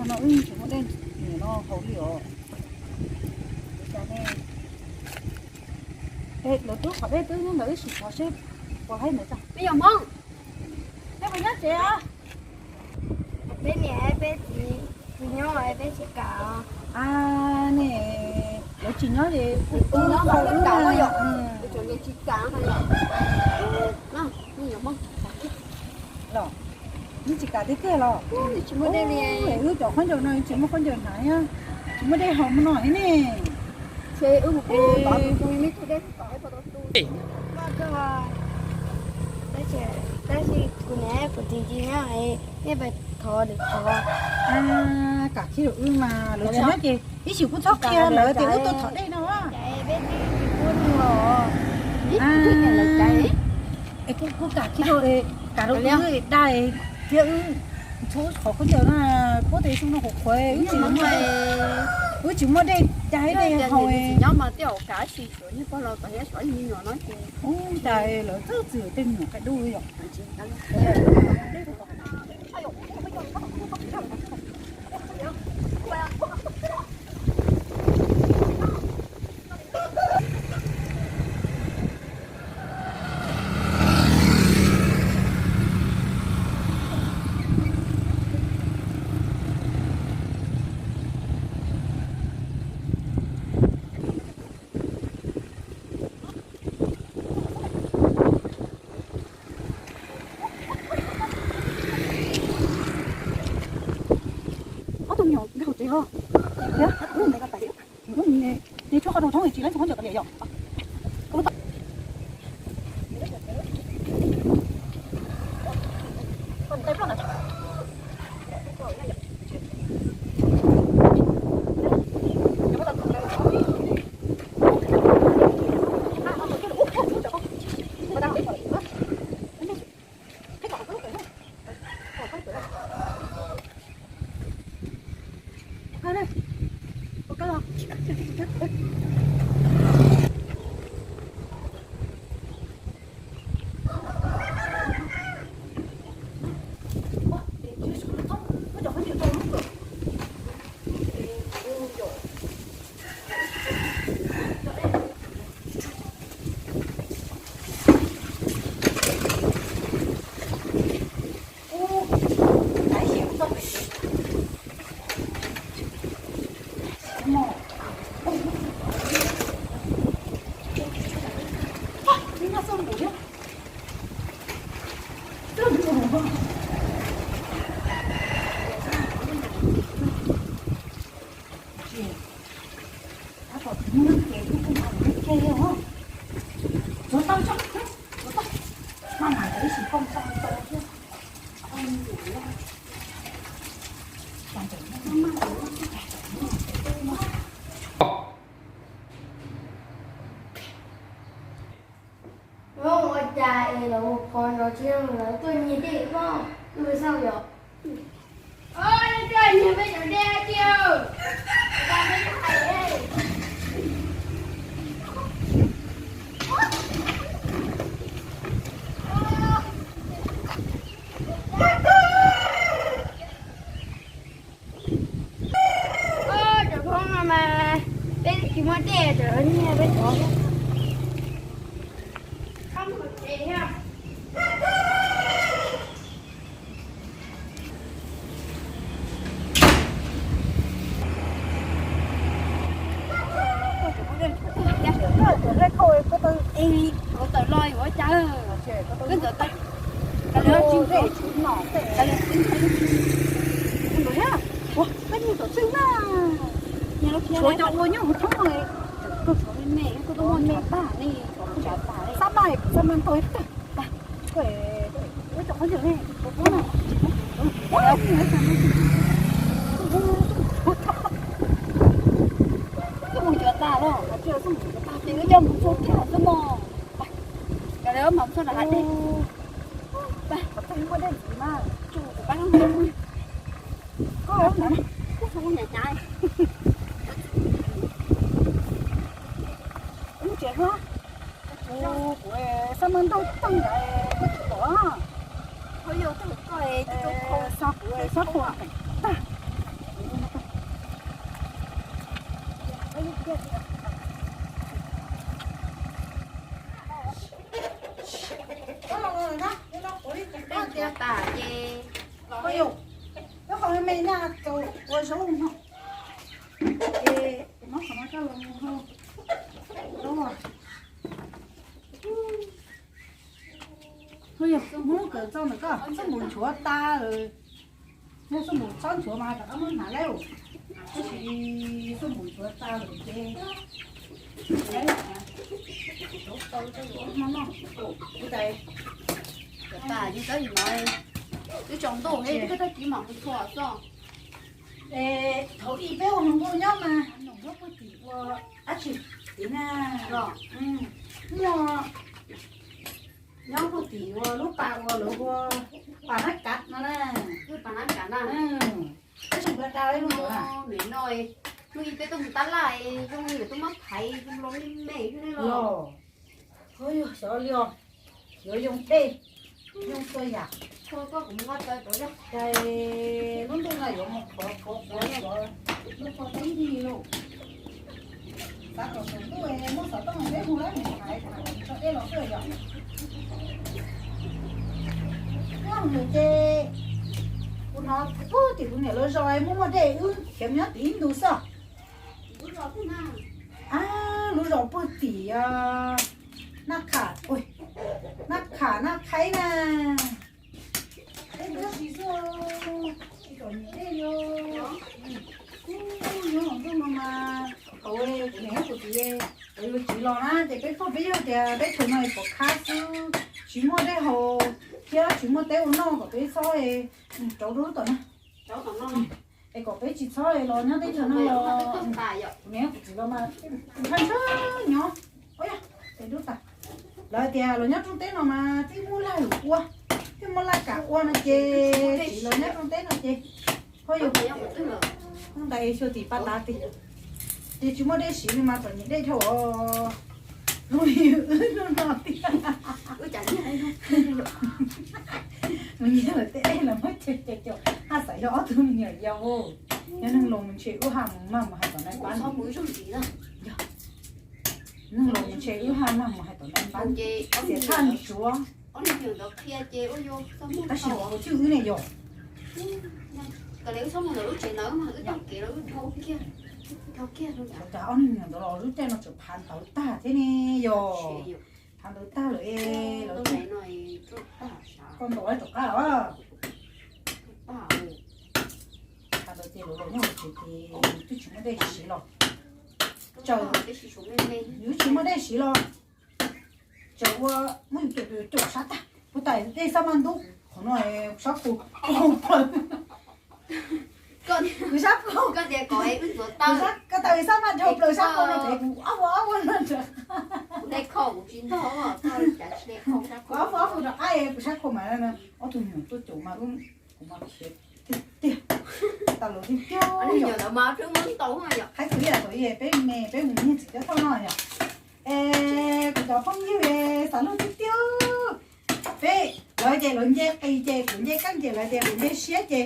nó ưng chúng nó đen nó hấu liều cái này ê lỡ tôi khỏi biết tôi nhưng lỡ chỉ có xếp có hay mấy trăm bây giờ mong thế mà nhất chị à bên này bên chị nhau này bên chị cả à nè lỡ chị nhớ thì nó không được cả rồi ừ chỗ này chị cả hay là nào bây giờ mong rồi như chị cả thế kia rồi chị mới đây nè ư chỗ con chỗ này chị mới con chỗ này á chị mới đây hòm nói nè chơi một cái bảo tôi mới tôi đây bảo tôi tôi mà cơ đây chị của nè của chị nhá ấy cái bài thò được thò à cả khi được mà lỡ chị nói chị ý chịu cũng thóc kia lỡ thì tôi thọ đây đâu á chạy bên đi quân rồi ít cái là chạy ấy cũng cả khi rồi cả rồi người đại kia chú khó con giờ là có thể chúng nó hụt khỏe ứ chỉ muốn đây trái đây hồi nhóm mà tiểu cá xì sữa như có lâu tới sữa như nhỏ nói chuyện trời lỡ rất dữ tên một cái đuôi rồi nhỏ cái hột gì không? Thế, đúng này cái phải. Đúng này, đi cho con thông thì chỉ lấy cho con được cái gì rồi. Con tay con này. Không, ở trại là một con nó chiêng lấy tôi nhìn đi không? Tôi sao vậy? Ôi, trời nhìn bây giờ đe chiều. Ta mới thầy đây. Ôi, trời không mà bên chỉ muốn đe trời nghe bên đó. Có tờ lôi của cha cái tờ tay cái đó chim về chim nọ cái đó chim chim nói á ủa cái gì tổ chức à nhà nó kia cho ôi nhá một tháng rồi tôi cho mẹ tôi tôi muốn mẹ bà này tôi trả bà này sao mà tôi bà khỏe tôi cho con gì này tôi này cái mùi chợ ta đó mà chưa xong ta thì cái dòng số thảo cái mò cái đó mỏng sao là hạt đi bà không có đến gì mà chủ của bác không có không này không có nhà trai đúng chuyện đó chủ của sao mình đâu tăng lại có thôi vô cái coi sao của sao của ta Dạ tả chê. Ôi dồi, nó không mày nha, cậu quay số không không? Ê, nó không có cho lòng không? Đúng rồi. Ôi dồi, muốn cỡ cho nó có, sao muốn chúa ta rồi. Nếu sao muốn chọn chúa mà ta muốn hả lêu. Thì sao muốn chúa ta rồi chê. Đấy, tốt tôi cho nó. Cái đây. Dạ tả như cái gì nói. Cái chồng tổ hết cái chỉ mỏng cái thua sao? Ê, thấu đi béo không có nhau mà. Nó rất có chỉ qua á chị. Tí na. Rồi. Nó có tí qua lúc bà qua lúc qua bà nó cắt nó nè. Cứ bà nói cả nào. Cái chúng ta ra đấy luôn rồi à. Miễn nói. Lúc cái tôi tắt lại, trong người tôi mắc thấy, trong lông lên mẹ thế này rồi. Lò. Ôi sợ liều. Giờ dùng tê. Dùng tôi à. Thôi có cũng ngon chơi tối đó. Cái lúc tôi là dùng một bộ lúc có thấy gì luôn. Các đồ sống tôi muốn sợ tôi không biết mua lấy mình phải cho cái lò cười rồi. Không được chê. Nó có thì cũng nhớ rồi muốn mà để kiếm nhớ tí đủ sao. Lúc đó thế nào? À, lúc đó bữa tí nó khả, ôi, nó khả nó kháy nè. Đây nó gì rồi, chỉ có những đây rồi. Nhớ không có mà, ôi, nhớ của chị ấy, rồi chị lo na, thì cái không biết thì cái thứ này có khác chứ, chỉ mua đây hồ, kia chỉ mua đây nó có cái soi, cháu đúng rồi nè. Cháu tao nó. Ê, có cái chị soi lo nhá, đây thứ nó lo. Nhớ của chị lo mà, thanh sơ nhỏ, ôi à, cái đúng ta. Lời thì lo nhá trong tết nó mà, thì mua lại lục qua, thì mua lại cả qua nó chê, chị lo nhá trong tết nó chê. Thôi dù không đây cho thì bắt đá thì chúng mới để xí mà còn những đây thôi rồi nó nọ thì Ui chẳng như hay không? mình nhớ là tết là mất chơi ha sải đó thôi mình nhớ giàu nhớ nâng lồng mình chơi ưu hàm mà hai tuần nay bán Sao mũi trong gì đó? nâng lồng mình chơi ưu hàm mà hai tuần nay bán Chê, sẽ than chúa ông nhiều đó kia chê ôi vô sao muốn ta xỉu có chữ này rồi cái nếu xong rồi lúc chị nói mà cứ đọc kia nó thâu kia thôi nhỉ? ta ông nhìn đó lúc trên nó chụp phản tàu ta thế này rồi phản tàu ta rồi Tôi thấy nói chút ta sao? con đói chụp cá đó Bảo phản tàu tiền rồi nhau thì tôi chỉ mới đây xí rồi trời cái gì xuống lên lên nếu chỉ mới đây xí rồi chờ qua mới tụi chụp sát ta bữa tại đây sao mà đúng họ nói sát cô không phần con cứ sát cô con để có ấy ướt cứ tao sát cái tại sao mà chụp lời sát cô nó thấy cũng áo áo quên rồi đây khẩu chín thó mà tao chả để khẩu ra áo áo rồi ai cứ sát cô mà nó ở tụi nhỏ tôi chủ mà cũng mà chết tiếc tao lo thì tiêu anh nhiều đó mà trước muốn tấu mà vậy hay tụi là tụi bé mẹ bé mình như chỉ có thôi nói nhỉ ê cũng có phong nhiêu ê sao lo thì tiêu bé nói chơi luận chơi cây chơi cũng chơi cắn chơi lại chơi cũng chơi xé chơi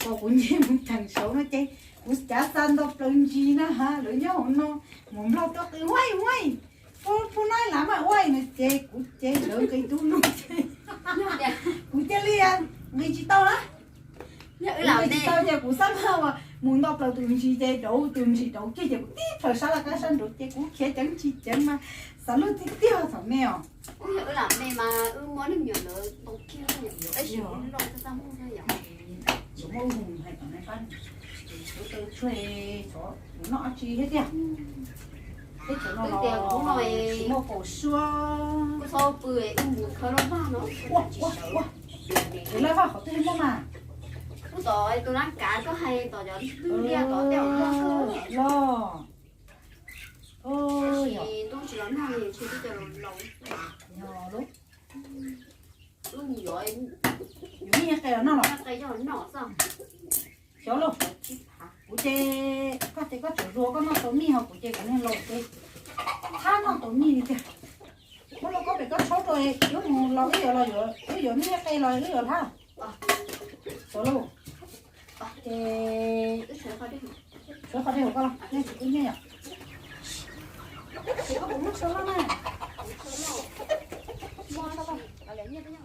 có cũng chơi một thằng xấu nó chơi cũng chả san đâu lần gì nữa ha lỡ nhớ không nó muốn lo cho cái quay cô nói làm mà quay nó chơi cũng chơi lỡ cái túi luôn chơi cũng chơi liền vì chị tao đó làm chị tao chơi cũng sắm mà muốn đọc là tụi chị chơi đấu kia chơi cũng tiếp thời sao là cái sân đấu chơi cũng kia chẳng chi chẳng mà sao lúc thì tiêu thằng mèo làm này mà muốn nhiều nữa tấu kia nhiều ấy chỉ muốn lo cho tao mua thôi vậy chúng mô hùng hay còn này phân chúng tôi thuê chỗ nó chi hết nha cái chỗ nó chúng mô cổ xua sao bưởi muốn khơi nó vào nó để lấy vào họ thêm mà lúc đó tôi ăn cá có hay tỏ cho đưa đi tỏ đeo lo ôi thì tôi chỉ nói hàng gì chỉ tôi lâu nhỏ lúc lúc rồi như cái đó nó cái cho nó xong cháu luôn của chế có thể có chỗ rùa có nó tổ mi học của chế cái này lột chế than nó tổ mi kìa nó có phải có số rồi nếu mà lo cái giờ rồi cái giờ như cây rồi cái giờ tha cháu luôn chế số khó đi không con này chỉ cũng như vậy Chị có bụng nước sôi lắm nè. Mua sao không? Là lấy như thế nhau.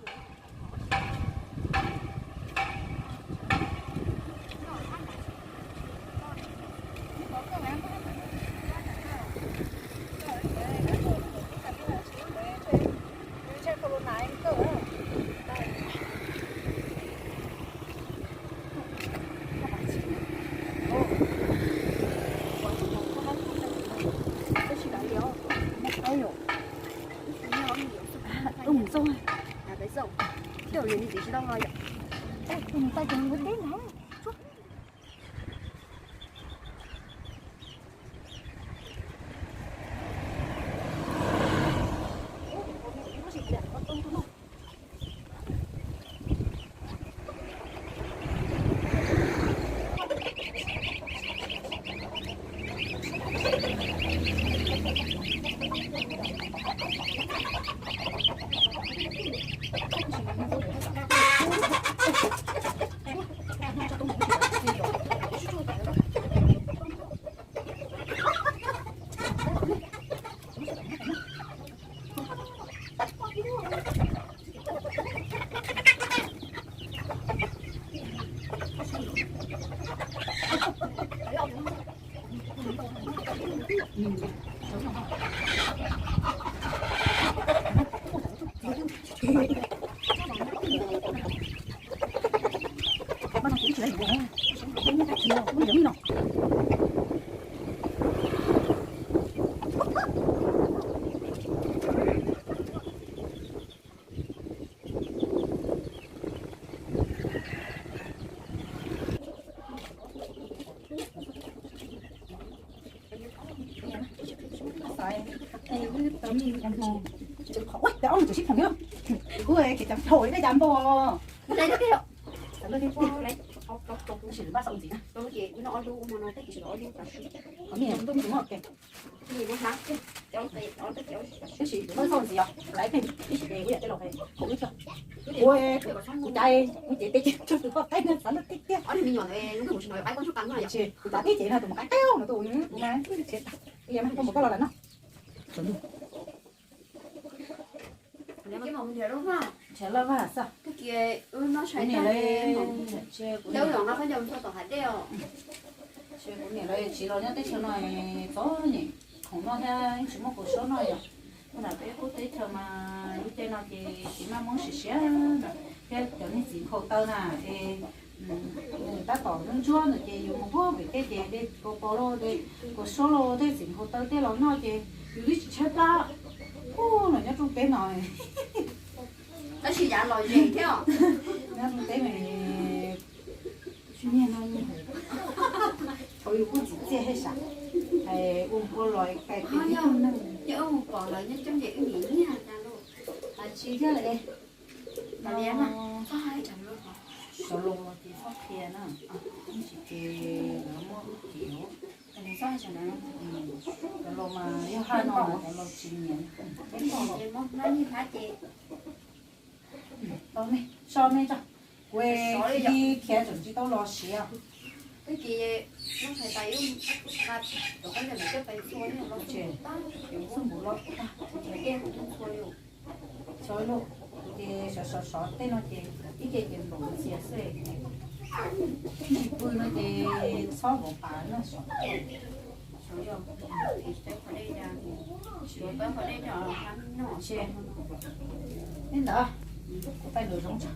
Rồi, à cái rộng, kiểu liền thì chỉ đâu rồi vậy? Mình tay chúng với cái này. Để ông chỉ ship thằng nhá. Ui, cái chấm thổi cái chấm bò. Đây nó kêu. Lấy cái Wow, lấy. Học cũng chỉ ba xong gì nè. Tôi chỉ nó đu mà nó thích chỉ nó đu cả. có miệng tôi đúng không? Cái Gì nó sáng chứ. Cháu tay nó thích cháu. cái gì nó xong gì à? Lấy cái để cái cái lọc này. Không biết chưa? Ui, cái chị cho tôi có cái nó sản tích tiếc. Ở đây mình nhỏ này nó cũng chỉ nói ai con chút cắn mà vậy. Chị, đã cái chị là tụi một cái kéo nó tụi mà chị. Bây giờ mình không một cái lọ là nó. Cái màu mình đúng không? Chả lo mà sao? Cái kia nó Cái xoáy này tay lấy lên. Đâu rồi nó phải dùng cho tao hạt đeo. chị cũng này lấy chị lo nhá tới chiều này có nhỉ? Không lo nha, chỉ một cuộc số này à. Nó là bé quốc tế chờ mà lúc trên nó thì chỉ mà muốn xỉa cái chỗ này chỉ khâu tơ nè thì người ta bỏ nước chua rồi thì dùng một vô về cái gì đi cô bò lô đi cô số lô đi chỉ khâu tơ cái lon nó thì dưới chỉ chết đó. Ô, nó nhớ trong cái này. Nó chỉ giả lời gì thế hả? Nhớ trong cái này suy nghĩ nó như thế. Thôi cũng chỉ chơi hết sạch. Hay uống qua loại cái gì nữa. Chứ ông còn lời nhất trong vậy cái gì nha cha luôn. À chị thế này. Là đen à? Có hai chẳng luôn hả? Số lô thì phát tiền á. Không chỉ cái nó mua kiểu. Này sao chẳng nào? Số lô mà yêu hai nó số lô 9 年. Cái còn cái món nó như phá chị. Đâu này, sao này cho. Quê đi kia chuẩn chỉ tao lo xía. Cái kia nó phải tay ông và tụi con nhà mình cái tay xuôi nó Chè. kiểu không bù lót cái kia cũng không xuôi luôn Rồi luôn. Thì sợ tên nó thì cái đồ xía xế. Bữa nó thì xóa bộ bán nó sợ. số giờ thì sẽ phải đây ra rồi tới phải đây là hắn nó Chè. Nên đó. Tay đồ giống chẳng.